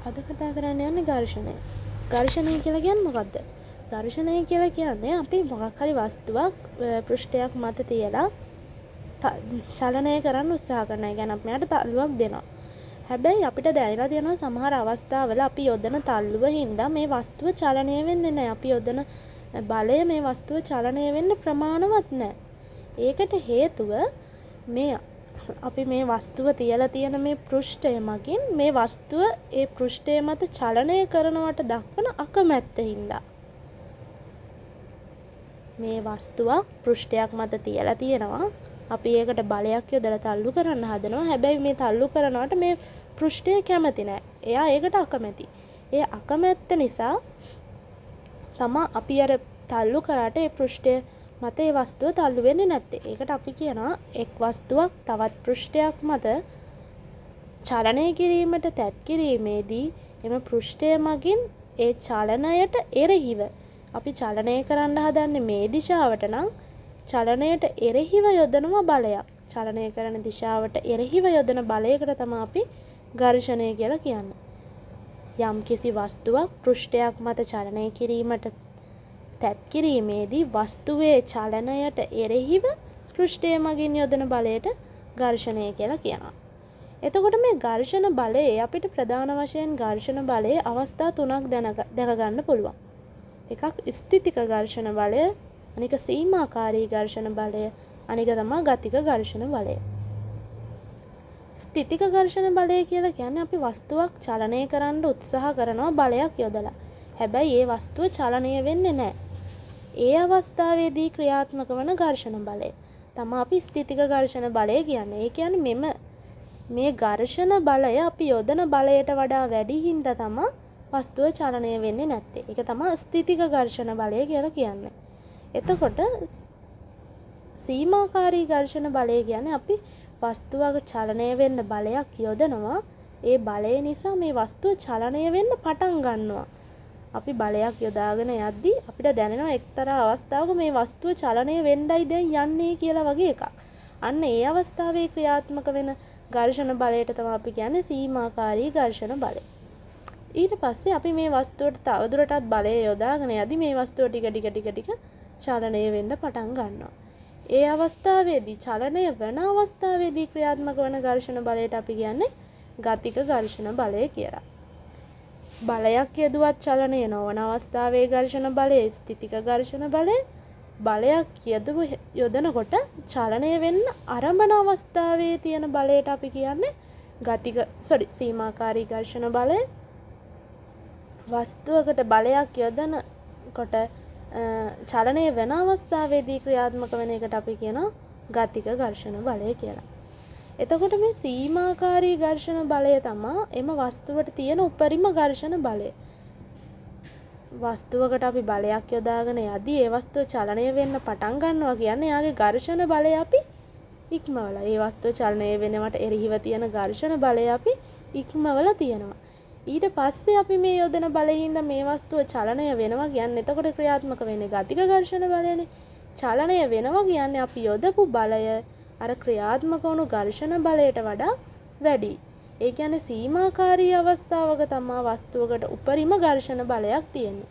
අද කතා කරන්න යන්නේ ඝර්ෂණය. ඝර්ෂණය කියලා කියන්නේ මොකද්ද? ඝර්ෂණය කියලා කියන්නේ අපි මොකක් හරි වස්තුවක් පෘෂ්ඨයක් මත තියලා චලනය කරන්න උත්සාහ කරන එක. කියන්නේ අපි මෙයාට තල්ලුවක් දෙනවා. හැබැයි අපිට දැනලා තියෙනවා සමහර අවස්ථාවල අපි යොදන තල්ලුව හින්දා මේ වස්තුව චලනය වෙන්නේ නැහැ. අපි යොදන බලය මේ වස්තුව චලනය වෙන්න ප්‍රමාණවත් නැහැ. ඒකට හේතුව මේ අපි මේ වස්තුව තියලා තියෙන මේ පෘෂ්ඨය මගින් මේ වස්තුව ඒ පෘෂ්ඨය මත චලනය කරනවට දක්වන අකමැත්ත හින්දා මේ වස්තුවක් පෘෂ්ඨයක් මත තියලා තියෙනවා. අපි ඒකට බලයක් යොදලා තල්ලු කරන්න හදනවා. හැබැයි මේ තල්ලු කරනවට මේ පෘෂ්ඨය කැමති නැහැ. එයා ඒකට අකමැති. ඒ අකමැත්ත නිසා තමයි අපි අර තල්ලු කරාට ඒ පෘෂ්ඨය මත ඒ වස්තුව තල්ලු වෙන්නේ නැත්තේ. ඒකට අපි කියනවා එක් වස්තුවක් තවත් පෘෂ්ඨයක් මත චලනය කිරීමට තැත් කිරීමේදී එම පෘෂ්ඨය මගින් ඒ චලනයට එරෙහිව අපි චලනය කරන්න හදන්නේ මේ දිශාවට නම් චලනයට එරෙහිව යොදනවා බලයක්. චලනය කරන දිශාවට එරෙහිව යොදන බලයකට තමයි අපි ඝර්ෂණය කියලා කියන්නේ. යම් කිසි වස්තුවක් පෘෂ්ඨයක් මත චලනය කිරීමට තැත් කිරීමේදී වස්තුවේ චලනයට එරෙහිව පෘෂ්ඨය මගින් යොදන බලයට ඝර්ෂණය කියලා කියනවා. එතකොට මේ ඝර්ෂණ බලය අපිට ප්‍රධාන වශයෙන් ඝර්ෂණ බලයේ අවස්ථා තුනක් දැක ගන්න පුළුවන්. එකක් ස්ථිතික ඝර්ෂණ බලය, අනික සීමාකාරී ඝර්ෂණ බලය, අනික තමයි ගතික ඝර්ෂණ බලය. ස්ථිතික ඝර්ෂණ බලය කියලා කියන්නේ අපි වස්තුවක් චලනය කරන්න උත්සාහ කරනවා බලයක් යොදලා. හැබැයි ඒ වස්තුව චලනය වෙන්නේ නැහැ. ඒ අවස්ථාවේදී ක්‍රියාත්මක වන ඝර්ෂණ බලය තමයි අපි ස්ථිතික ඝර්ෂණ බලය කියන්නේ. ඒ කියන්නේ මේ ඝර්ෂණ බලය අපි යොදන බලයට වඩා වැඩි හින්දා තමයි වස්තුව චලනය වෙන්නේ නැත්තේ. ඒක තමයි ස්ථිතික ඝර්ෂණ බලය කියලා කියන්නේ. එතකොට සීමාකාරී ඝර්ෂණ බලය කියන්නේ අපි වස්තුවක චලනය වෙන්න බලයක් යොදනවා. ඒ බලය නිසා මේ වස්තුව චලනය වෙන්න පටන් ගන්නවා. අපි බලයක් යොදාගෙන යද්දී අපිට දැනෙනවා එක්තරා අවස්ථාවක මේ වස්තුව චලනය වෙන්නයි දැන් යන්නේ කියලා වගේ එකක්. අන්න ඒ අවස්ථාවේ ක්‍රියාත්මක වෙන ඝර්ෂණ බලයට තමයි අපි කියන්නේ සීමාකාරී ඝර්ෂණ බලය. ඊට පස්සේ අපි මේ වස්තුවට තවදුරටත් බලය යොදාගෙන යද්දී මේ වස්තුව ටික චලනය වෙන්න පටන් ගන්නවා. ඒ අවස්ථාවේදී චලනය වෙන අවස්ථාවේදී ක්‍රියාත්මක වන ඝර්ෂණ බලයට අපි කියන්නේ ගතික ඝර්ෂණ බලය කියලා. බලයක් යදුවත් චලනය නොවන අවස්ථාවේ ඝර්ෂණ බලය ස්ථිතික ඝර්ෂණ බලය. බලයක් යොදනකොට චලනය වෙන්න ආරම්භන අවස්ථාවේ තියෙන බලයට අපි කියන්නේ සීමාකාරී ඝර්ෂණ බලය. වස්තුවකට බලයක් යොදනකොට චලනය වෙන අවස්ථාවේදී ක්‍රියාත්මක වෙන එකට අපි කියනවා ගතික ඝර්ෂණ බලය කියලා. එතකොට මේ සීමාකාරී ඝර්ෂණ බලය තමයි එම වස්තුවට තියෙන උපරිම ඝර්ෂණ බලය. වස්තුවකට අපි බලයක් යොදාගෙන යදී ඒ වස්තුව චලනය වෙන්න පටන් ගන්නවා කියන්නේ යාගේ ඝර්ෂණ බලය අපි ඉක්මවලා. ඒ වස්තුව චලනය වෙනවට එරෙහිව තියෙන ඝර්ෂණ බලය අපි ඉක්මවලා තියෙනවා. ඊට පස්සේ අපි මේ යොදන බලයින්ද මේ වස්තුව චලනය වෙනවා කියන්නේ එතකොට ක්‍රියාත්මක වෙන්නේ ගතික ඝර්ෂණ බලයනේ. චලනය වෙනවා කියන්නේ අපි යොදපු බලය අර ක්‍රියාත්මක වුණු ඝර්ෂණ බලයට වඩා වැඩි. ඒ කියන්නේ සීමාකාරී අවස්ථාවක තමයි වස්තුවකට උපරිම ඝර්ෂණ බලයක් තියෙන්නේ.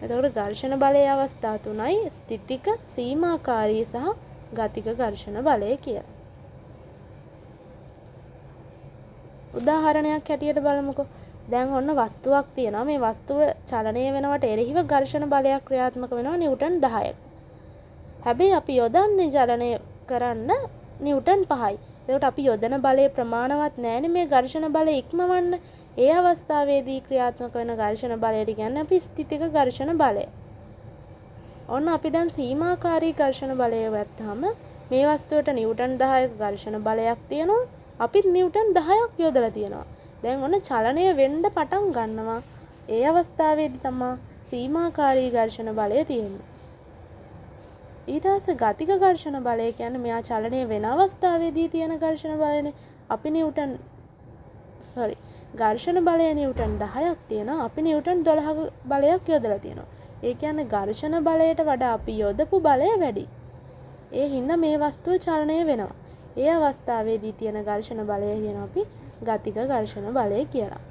එතකොට ඝර්ෂණ බලයේ අවස්ථා තුනයි ස්ථිතික, සීමාකාරී සහ ගතික ඝර්ෂණ බලය කියලා. උදාහරණයක් හැටියට බලමුකෝ. දැන් ඔන්න වස්තුවක් තියෙනවා. මේ වස්තුව චලනය වෙනවට එරෙහිව ඝර්ෂණ බලයක් ක්‍රියාත්මක වෙනවා නිව්ටන් 10ක්. හැබැයි අපි යොදන්නේ චලනය කරන්න නිව්ටන් 5යි. ඒකට අපි යොදන බලයේ ප්‍රමාණවත් නැහැනේ මේ ඝර්ෂණ බලය ඉක්මවන්න. ඒ අවස්ථාවේදී ක්‍රියාත්මක වෙන ඝර්ෂණ බලයට කියන්නේ අපි ස්ථිතික ඝර්ෂණ බලය. ඔන්න අපි දැන් සීමාකාරී ඝර්ෂණ බලය ගත්තාම මේ වස්තුවට නිව්ටන් 10ක ඝර්ෂණ බලයක් තියෙනවා. අපිත් නිව්ටන් 10ක් යොදලා තියෙනවා. දැන් ඔන්න චලනය වෙන්න පටන් ගන්නවා. ඒ අවස්ථාවේදී තමයි සීමාකාරී ඝර්ෂණ බලය තියෙන්නේ. ඊට පස්සේ ගතික ඝර්ෂණ බලය කියන්නේ මෙයා චලනය වෙන අවස්ථාවේදී තියෙන ඝර්ෂණ බලයනේ. අපි ඝර්ෂණ බලය නිව්ටන් 10ක් තියෙනවා. අපි නිව්ටන් 12ක බලයක් යොදලා තියෙනවා. ඒ කියන්නේ ඝර්ෂණ බලයට වඩා අපි යොදපු බලය වැඩි. ඒ හින්දා මේ වස්තුව චලනය වෙනවා. ඒ අවස්ථාවේදී තියෙන ඝර්ෂණ බලය කියන අපි ගතික ඝර්ෂණ බලය කියලා.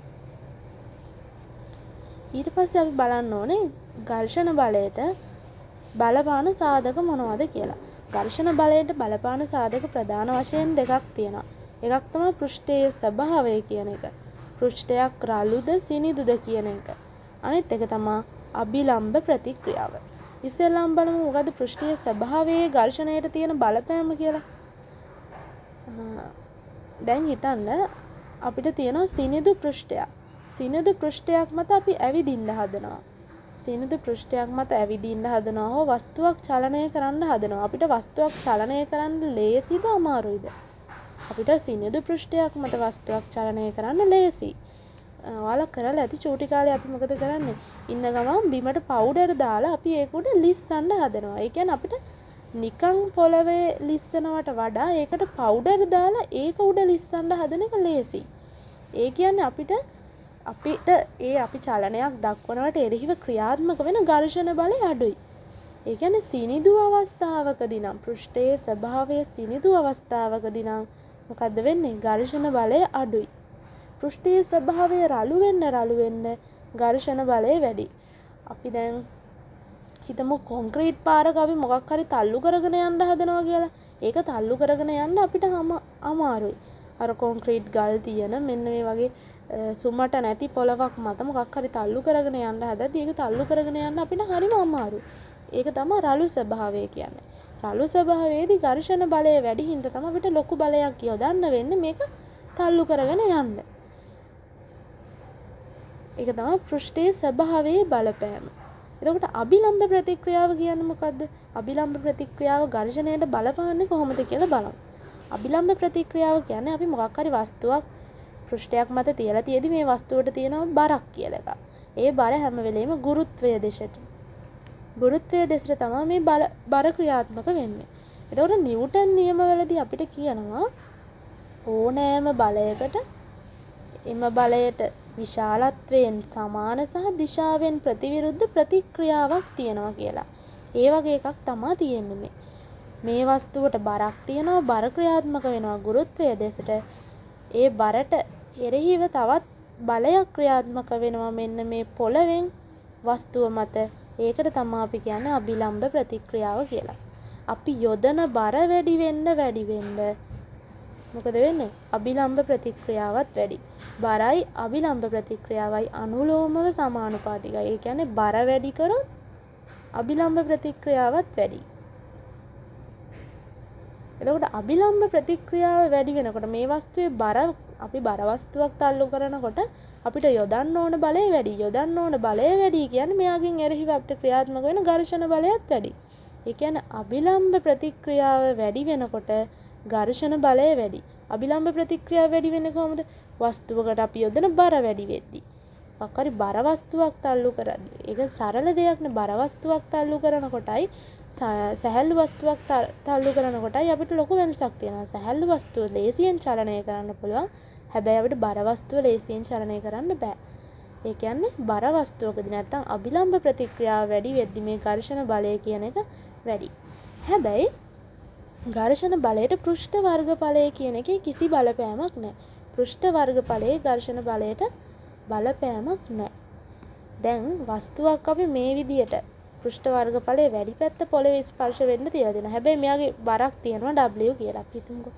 ඊට පස්සේ අපි බලන්න ඕනේ ඝර්ෂණ බලයට බලපාන සාධක මොනවද කියලා. ඝර්ෂණ බලයට බලපාන සාධක ප්‍රධාන වශයෙන් දෙකක් තියෙනවා. එකක් තමයි පෘෂ්ඨයේ ස්වභාවය කියන එක. පෘෂ්ඨයක් රළුද සිනිඳුද කියන එක. අනිත් එක තමයි අභිලම්භ ප්‍රතික්‍රියාව. ඉස්සෙල්ලාම බලමු මොකද පෘෂ්ඨයේ ස්වභාවයේ ඝර්ෂණයට තියෙන බලපෑම කියලා. දැන් හිතන්න අපිට තියෙනවා සිනිඳු පෘෂ්ඨයක්. සිනිඳු පෘෂ්ඨයක් මත අපි ඇවිදින්න හදනවා. සිනිඳු පෘෂ්ඨයක් මත ඇවිදින්න හදනවා හෝ වස්තුවක් චලනය කරන්න හදනවා. අපිට වස්තුවක් චලනය කරන්න ලේසිද අමාරුයිද? අපිට සිනිඳු පෘෂ්ඨයක් මත වස්තුවක් චලනය කරන්න ලේසි. ඔයාලා කරලා ඇති චූටි කාලේ අපි මොකද කරන්නේ? ඉන්න ගමන් බිමට පවුඩර් දාලා අපි ඒක උඩ ලිස්සන්න හදනවා. ඒ කියන්නේ අපිට නිකන් පොළවේ ලිස්සනවට වඩා ඒකට පවුඩර් දාලා ඒක උඩ ලිස්සන්න හදන එක ලේසි. ඒ කියන්නේ අපිට අපි චලනයක් දක්වනවට එරෙහිව ක්‍රියාත්මක වෙන ඝර්ෂණ බලය අඩුයි. ඒ කියන්නේ සිනිඳු අවස්ථාවකදී නම් පෘෂ්ඨයේ ස්වභාවය සිනිඳු අවස්ථාවකදී නම් මොකද්ද වෙන්නේ? ඝර්ෂණ බලය අඩුයි. පෘෂ්ඨයේ ස්වභාවය රළු වෙන්න ඝර්ෂණ බලය වැඩි. අපි දැන් හිතමු කොන්ක්‍රීට් පාරක අපි මොකක් හරි තල්ලු කරගෙන යන්න හදනවා කියලා. ඒක තල්ලු කරගෙන යන්න අපිට අමාරුයි. අර කොන්ක්‍රීට් ගල් තියෙන මෙන්න මේ වගේ සුමට නැති පොළවක් මත මොකක් හරි තල්ලු කරගෙන යන්න හදද්දී ඒක තල්ලු කරගෙන යන්න අපිට හරිම අමාරුයි. ඒක තමයි රළු ස්වභාවය කියන්නේ. රළු ස්වභාවයේදී ඝර්ෂණ බලය වැඩි හින්දා තමයි අපිට ලොකු බලයක් යොදන්න වෙන්නේ මේක තල්ලු කරගෙන යන්න. ඒක තමයි පෘෂ්ඨයේ ස්වභාවයේ බලපෑම. එතකොට අභිලම්භ ප්‍රතික්‍රියාව කියන්නේ මොකද්ද? අභිලම්භ ප්‍රතික්‍රියාව ඝර්ෂණයට බලපාන්නේ කොහොමද කියලා බලමු. අභිලම්භ ප්‍රතික්‍රියාව කියන්නේ අපි මොකක් හරි වස්තුවක් පෘෂ්ඨයක් මත තියලා තියෙදි මේ වස්තුවට තියෙනවා බරක් කියලා එකක්. ඒ බර හැම වෙලෙම ගුරුත්වය දෙසට තමයි මේ බර ක්‍රියාත්මක වෙන්නේ. එතකොට නිව්ටන් නියමවලදී අපිට කියනවා ඕනෑම බලයකට එම බලයට විශාලත්වයෙන් සමාන සහ දිශාවෙන් ප්‍රතිවිරුද්ධ ප්‍රතික්‍රියාවක් තියෙනවා කියලා. ඒ වගේ එකක් තමයි තියෙන්නේ මේ වස්තුවට බරක් තියෙනවා බර ක්‍රියාත්මක වෙනවා ගුරුත්වය දෙසට. ඒ බරට එරෙහිව තවත් බලයක් ක්‍රියාත්මක වෙනවා මෙන්න මේ පොළවෙන් වස්තුව මත. ඒකට තමයි අපි කියන්නේ අභිලම්භ ප්‍රතික්‍රියාව කියලා. අපි යොදන බර වැඩි වෙන්න මොකද වෙන්නේ? අභිලම්භ ප්‍රතික්‍රියාවත් වැඩි. බරයි අභිලම්භ ප්‍රතික්‍රියාවයි අනුලෝමව සමානුපාතිකයි. ඒ කියන්නේ බර වැඩි කරොත් අභිලම්භ ප්‍රතික්‍රියාවත් වැඩි. එතකොට අභිලම්භ ප්‍රතික්‍රියාව වැඩි වෙනකොට මේ වස්තුවේ බර අපි බර වස්තුවක් තල්ලු කරනකොට අපිට යොදන්න ඕන බලය වැඩි. යොදන්න ඕන බලය වැඩි කියන්නේ මෙයාගෙන් එරෙහිව අපිට ක්‍රියාත්මක වෙන ඝර්ෂණ බලයත් වැඩි. ඒ කියන්නේ අභිලම්භ ප්‍රතික්‍රියාව වැඩි වෙනකොට ඝර්ෂණ බලය වැඩි. අභිලම්භ ප්‍රතික්‍රියාව වැඩි වෙන්නේ කොහොමද? වස්තුවකට අපි යොදන බර වැඩි වෙද්දී. මොකක් හරි බර වස්තුවක් තල්ලු කරද්දී. ඒක සරල දෙයක් නේ. බර වස්තුවක් තල්ලු කරනකොටයි සැහැල්ලු වස්තුවක් තල්ලු කරනකොටයි අපිට ලොකු වෙනසක් තියෙනවා. සැහැල්ලු වස්තුව ලේසියෙන් චලනය කරන්න පුළුවන්. හැබැයි අපිට බර වස්තුව ලේසියෙන් චලනය කරන්න බෑ. ඒ කියන්නේ බර වස්තුවකදී නැත්තම් අභිලම්භ ප්‍රතික්‍රියාව වැඩි වෙද්දී මේ ඝර්ෂණ බලය කියන එක වැඩි. හැබැයි ඝර්ෂණ බලයට පෘෂ්ඨ වර්ගඵලය කියන එකේ කිසි බලපෑමක් නැහැ. පෘෂ්ඨ වර්ගඵලයේ ඝර්ෂණ බලයට බලපෑමක් නැහැ. දැන් වස්තුවක් අපි මේ විදියට පෘෂ්ඨ වර්ගඵලයේ වැඩි පැත්ත පොළවේ ස්පර්ශ වෙන්න තියලා දෙනවා. හැබැයි මෙයාගේ බරක් තියෙනවා W කියලා. අපි හිතමුකෝ.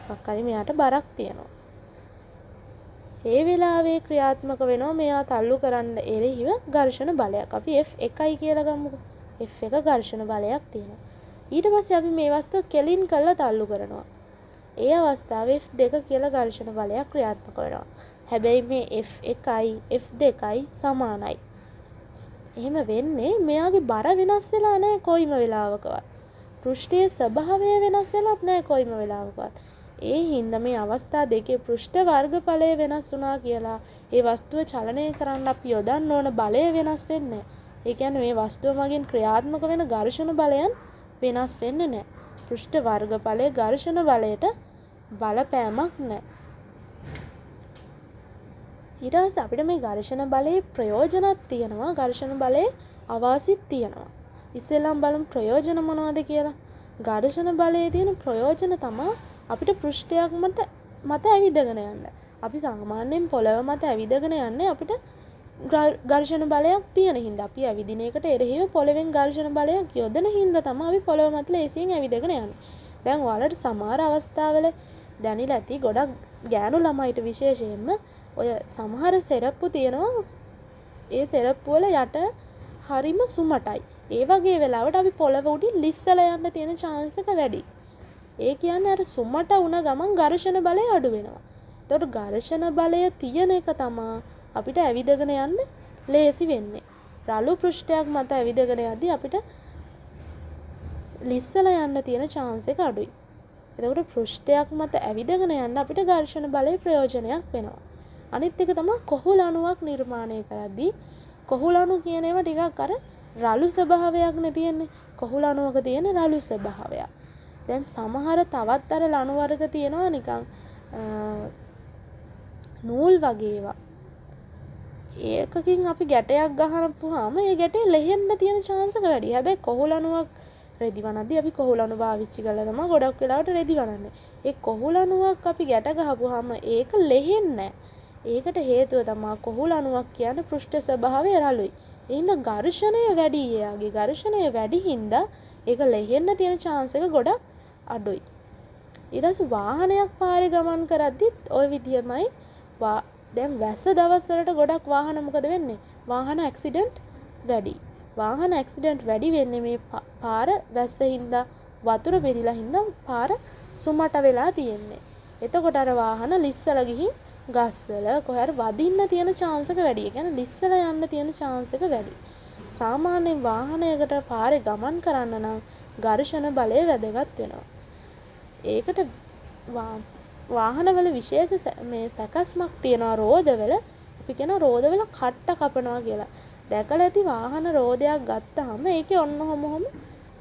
මොකක් හරි මෙයාට බරක් තියෙනවා. ඒ වෙලාවේ ක්‍රියාත්මක වෙනවා මෙයා තල්ලු කරන්න එරෙහිව ඝර්ෂණ බලයක්. අපි F1යි කියලා ගමුකෝ. F1 ඝර්ෂණ බලයක් තියෙනවා. ඊට පස්සේ අපි මේ වස්තුව කෙලින් කරලා තල්ලු කරනවා. ඒ අවස්ථාවේ F2 කියලා ඝර්ෂණ බලයක් ක්‍රියාත්මක වෙනවා. හැබැයි මේ F1යි F2යි සමානයි. එහෙම වෙන්නේ මෙයාගේ බර වෙනස් වෙලා නැහැ කොයිම වෙලාවකවත්. පෘෂ්ඨයේ ස්වභාවය වෙනස් වෙලත් නැහැ කොයිම වෙලාවකවත්. ඒ හින්දා මේ අවස්ථා දෙකේ පෘෂ්ඨ වර්ගඵලය වෙනස් වුණා කියලා ඒ වස්තුව චලනය කරන්න අපි යොදන්න ඕන බලය වෙනස් වෙන්නේ නැහැ. ඒ කියන්නේ මේ වස්තුව මගින් ක්‍රියාත්මක වෙන ඝර්ෂණ බලයන් වෙනස් වෙන්නේ නැහැ. පෘෂ්ඨ වර්ගඵලයේ ඝර්ෂණ බලයට බලපෑමක් නැහැ. ඊට පස්සේ අපිට මේ ඝර්ෂණ බලයේ ප්‍රයෝජනත් තියෙනවා ඝර්ෂණ බලයේ අවාසිත් තියෙනවා. ඉස්සෙල්ලාම බලමු ප්‍රයෝජන මොනවද කියලා. ඝර්ෂණ බලයේ තියෙන ප්‍රයෝජන තමයි අපිට පෘෂ්ඨයක් මත ඇවිදගෙන යන්න. අපි සාමාන්‍යයෙන් පොළව මත ඇවිදගෙන යන්නේ අපිට ඝර්ෂණ බලයක් තියෙන හින්දා. අපි ඇවිදින එකට එරෙහිව පොළවෙන් ඝර්ෂණ බලයක් යොදන හින්දා තමයි අපි පොළව මත ලේසියෙන් ඇවිදගෙන යන්නේ. දැන් ඔයාලට සමහර අවස්ථාවල දැනෙලා ඇති ගොඩක් ගෑනු ළමයිට විශේෂයෙන්ම ඔය සමහර සෙරප්පු තියෙනවා. ඒ සෙරප්පු වල යට හරිම සුමටයි. ඒ වගේ වෙලාවට අපි පොළව උඩින් ලිස්සලා යන්න තියෙන chance එක වැඩි. ඒ කියන්නේ අර සුමට වුණ ගමන් ඝර්ෂණ බලය අඩු වෙනවා. ඒතකොට ඝර්ෂණ බලය තියෙන එක තමයි අපිට ඇවිදගෙන යන්න ලේසි වෙන්නේ. රළු පෘෂ්ඨයක් මත ඇවිදගෙන යද්දී අපිට ලිස්සලා යන්න තියෙන chance එක අඩුයි. එතකොට පෘෂ්ඨයක් මත ඇවිදගෙන යන්න අපිට ඝර්ෂණ බලයේ ප්‍රයෝජනයක් වෙනවා. අනිත් එක තමයි කොහුලණුවක් නිර්මාණය කරද්දී කොහුලණු කියන ඒවා ටිකක් අර රළු ස්වභාවයක් නේ තියෙන්නේ. කොහුලණුවක තියෙන රළු ස්වභාවයක්. දැන් සමහර තවත් අර ලණු වර්ග තියෙනවා නිකන් නූල් වගේ ඒවා. ඒකකින් අපි ගැටයක් ගහනපුවාම ඒ ගැටේ ලෙහෙන්න තියෙන chance එක වැඩි. හැබැයි කොහුලණුවක් රෙදි වනද්දී අපි කොහුලණු පාවිච්චි කරලා තමයි ගොඩක් වෙලාවට රෙදි වනන්නේ. ඒ කොහුලණුවක් අපි ගැට ගහපුවාම ඒක ලෙහෙන්නේ නැහැ. ඒකට හේතුව තමයි කොහුලණුවක් කියන්නේ පෘෂ්ඨ ස්වභාවය රළුයි. ඒ හින්දා ඝර්ෂණය වැඩි. එයාගේ ඝර්ෂණය වැඩි හින්දා ඒක ලෙහෙන්න තියෙන chance එක ගොඩක් අඩුයි. ඊට පස්සේ වාහනයක් පාරේ ගමන් කරද්දිත් ওই විදියමයි දැන් වැස්ස දවස් වලට ගොඩක් වාහන මොකද වෙන්නේ? වාහන ඇක්සිඩන්ට් වැඩි. වාහන ඇක්සිඩන්ට් වැඩි වෙන්නේ මේ පාර වැස්ස හින්දා වතුර පිරීලා හින්දා පාර සුමට වෙලා තියෙන්නේ. එතකොට අර වාහන ලිස්සලා ගිහින් ගස්වල කොහේ හරි වදින්න තියෙන chance එක වැඩි. ඒ කියන්නේ ලිස්සලා යන්න තියෙන chance එක වැඩි. සාමාන්‍යයෙන් වාහනයකට පාරේ ගමන් කරන්න නම් ඝර්ෂණ බලය වැදගත් වෙනවා. ඒකට වාහනවල විශේෂ මේ සැකස්මක් තියෙනවා රෝදවල. අපි කියන රෝදවල කට්ට කපනවා කියලා. දැකලා ඇති වාහන රෝදයක් ගත්තාම ඒකේ ඔන්න ඔහොම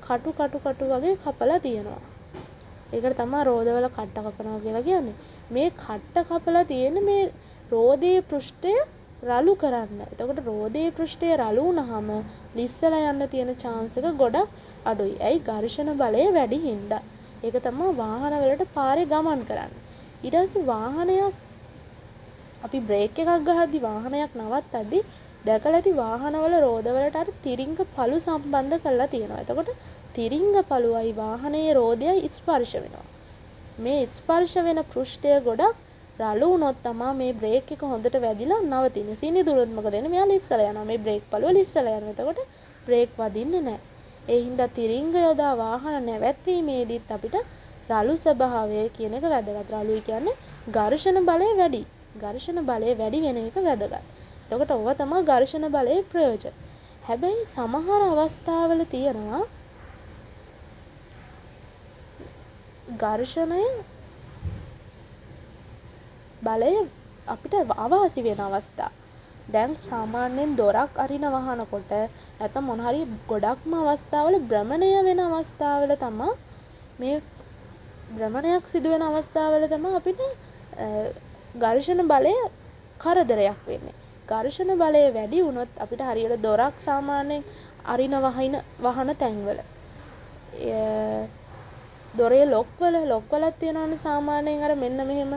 කටු වගේ කපලා තියෙනවා. ඒකට තමයි රෝදවල කට්ට කපනවා කියලා කියන්නේ. මේ කට්ට කපලා තියෙන මේ රෝදයේ පෘෂ්ඨය රළු කරන්න. එතකොට රෝදයේ පෘෂ්ඨය රළු වුණාම ලිස්සලා යන්න තියෙන chance එක ගොඩක් අඩුයි. ඇයි? ඝර්ෂණ බලය වැඩි හින්දා. ඒක තමයි වාහන වලට පාරේ ගමන් කරන්නේ. ඊට පස්සේ වාහනයක් අපි බ්‍රේක් එකක් ගහද්දි වාහනයක් නවත්තද්දි දැකලා ඇති වාහනවල රෝදවලට අර තිරිංග පළු සම්බන්ධ කරලා තියෙනවා. එතකොට තිරිංග පළුවයි වාහනයේ රෝදයයි ස්පර්ශ වෙනවා. මේ ස්පර්ශ වෙන පෘෂ්ඨය ගොඩක් රළු වුණොත් තමයි මේ බ්‍රේක් එක හොඳට වැදිලා නවතින්නේ. සීනිදුනොත් මොකද වෙන්නේ? මෙයා ලිස්සලා යනවා. මේ බ්‍රේක් පළුව ලිස්සලා යනවා. එතකොට බ්‍රේක් වදින්නේ නැහැ. ඒ හින්දා තිරිංග යොදා වාහන නැවැත්වීමේදීත් අපිට රළු ස්වභාවය කියන එක වැදගත්. රළුයි කියන්නේ ඝර්ෂණ බලය වැඩි. ඝර්ෂණ බලය වැඩි වෙන එක වැදගත්. එතකොට ඔව තමයි ඝර්ෂණ බලයේ ප්‍රයෝජන. හැබැයි සමහර අවස්ථාවල තියෙනවා ඝර්ෂණය බලය අපිට අවාසි වෙන අවස්ථා. දැන් සාමාන්‍යයෙන් දොරක් අරින වහනකොට නැත්නම් මොන හරි ගොඩක්ම අවස්ථාවල භ්‍රමණය වෙන අවස්ථාවල තමයි මේ භ්‍රමණයක් සිදු වෙන අවස්ථාවල තමයි අපිට ඝර්ෂණ බලය කරදරයක් වෙන්නේ. ඝර්ෂණ බලය වැඩි වුණොත් අපිට හරියට දොරක් සාමාන්‍යයෙන් අරින වහන තැන්වල දොරේ ලොක්වලක් තියෙනවනේ සාමාන්‍යයෙන් අර මෙන්න මෙහෙම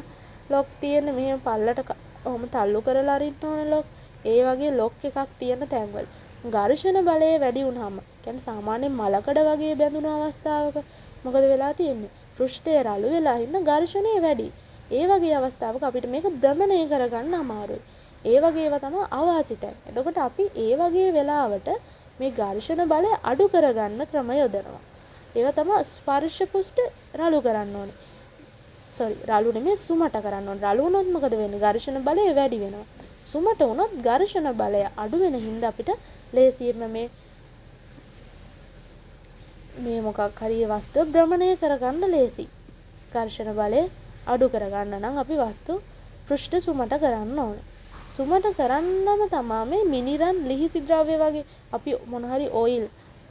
ලොක් තියෙන මෙහෙම පල්ලට ඔහොම තල්ලු කරලා අරින්න ඕන ලොක්. ඒ වගේ ලොක් එකක් තියෙන තැන්වල ඝර්ෂණ බලය වැඩි වුණාම කියන්නේ සාමාන්‍යයෙන් මලකඩ වගේ බැඳුණු අවස්ථාවක මොකද වෙලා තියෙන්නේ? පෘෂ්ඨය රළු වෙලා ඉන්න ඝර්ෂණය වැඩි. ඒ වගේ අවස්ථාවක අපිට මේක භ්‍රමණය කරගන්න අමාරුයි. ඒ වගේ ඒවා තමයි අවාසි තැන්. එතකොට අපි ඒ වගේ වෙලාවට මේ ඝර්ෂණ බලය අඩු කරගන්න ක්‍රම යොදනවා. ඒවා තමයි ස්පර්ශ පුෂ්ඨ රළු කරන්න ඕනේ. රළු නෙමෙයි සුමට කරන්න ඕනේ. රළු වුණොත් මොකද වෙන්නේ? ඝර්ෂණ බලය වැඩි වෙනවා. සුමට වුණොත් ඝර්ෂණ බලය අඩු වෙන හින්දා අපිට ලේසියෙන්ම මේ මොකක් හරි වස්තුව භ්‍රමණය කරගන්න ලේසි. ඝර්ෂණ බලය අඩු කරගන්න නම් අපි වස්තු පෘෂ්ඨ සුමට කරන්න ඕනේ. සුමට කරන්නම තමයි මේ මිනිරන් ලිහිසි ද්‍රව්‍ය වගේ අපි මොන හරි ඔයිල්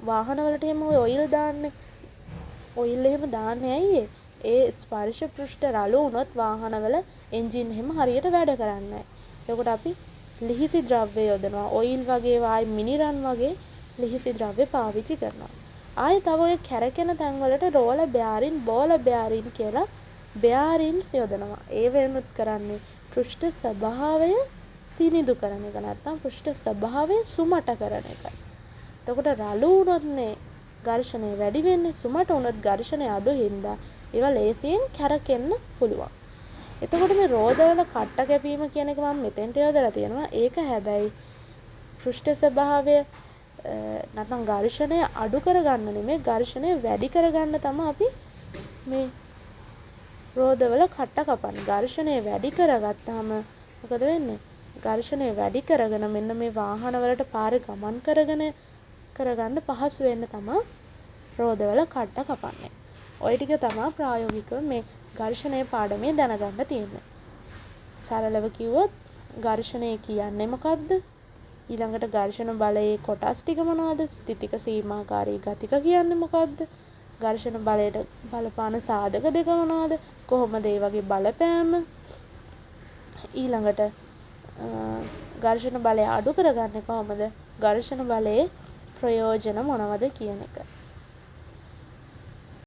වාහනවලට එහෙම ඔයිල් දාන්නේ. ඔයිල් එහෙම දාන්නේ ඇයි? ඒ ස්පර්ශ පෘෂ්ඨ රළු වුණොත් වාහනවල එන්ජින් එහෙම හරියට වැඩ කරන්නේ නැහැ. එතකොට අපි ලිහිසි ද්‍රව්‍ය යොදනවා. ඔයිල් වගේ වායි මිනිරන් වගේ ලිහිසි ද්‍රව්‍ය පාවිච්චි කරනවා. ආයෙ තව ඔය කැරකෙන තැන් වලට රෝල බෙයාරින් බෝල බෙයාරින් කියලා බෙයාරින්ස් යොදනවා. ඒ වෙනුත් කරන්නේ පෘෂ්ඨ ස්වභාවය සිනිඳු කරන එක නැත්නම් පෘෂ්ඨ ස්වභාවය සුමට කරන එක. එතකොට රළු වුණොත්නේ ඝර්ෂණය වැඩි වෙන්නේ. සුමට වුණොත් ඝර්ෂණය අඩු හින්දා ඒවා ලේසියෙන් කැරකෙන්න පුළුවන්. එතකොට මේ රෝදවල කට්ට කැපීම කියන එක මම මෙතෙන්ට යොදලා තියෙනවා. ඒක හැබැයි පෘෂ්ඨ ස්වභාවය නැත්නම් ඝර්ෂණය අඩු කරගන්න නෙමෙයි ඝර්ෂණය වැඩි කරගන්න තමයි අපි මේ රෝදවල කට්ට කපන්නේ. ඝර්ෂණය වැඩි කරගත්තාම මොකද වෙන්නේ? ඝර්ෂණය වැඩි කරගෙන මෙන්න මේ වාහන වලට පාරේ ගමන් කරගන්න පහසු වෙන්න තමයි රෝදවල කට්ට කපන්නේ. ওই ටික තමයි ප්‍රායෝගිකව මේ ඝර්ෂණයේ පාඩමේ දැනගන්න තියෙන්නේ. සරලව කිව්වොත් ඝර්ෂණය කියන්නේ මොකද්ද? ඊළඟට ඝර්ෂණ බලයේ කොටස් ටික මොනවද? ස්ථිතික සීමාකාරී ගතික කියන්නේ මොකද්ද? ඝර්ෂණ බලයට බලපාන සාධක දෙක මොනවද? කොහොමද ඒ වගේ බලපෑම? ඊළඟට ඝර්ෂණ බලය අඩු කරගන්නේ කොහොමද? ඝර්ෂණ බලයේ ප්‍රයෝජන මොනවද කියන එක.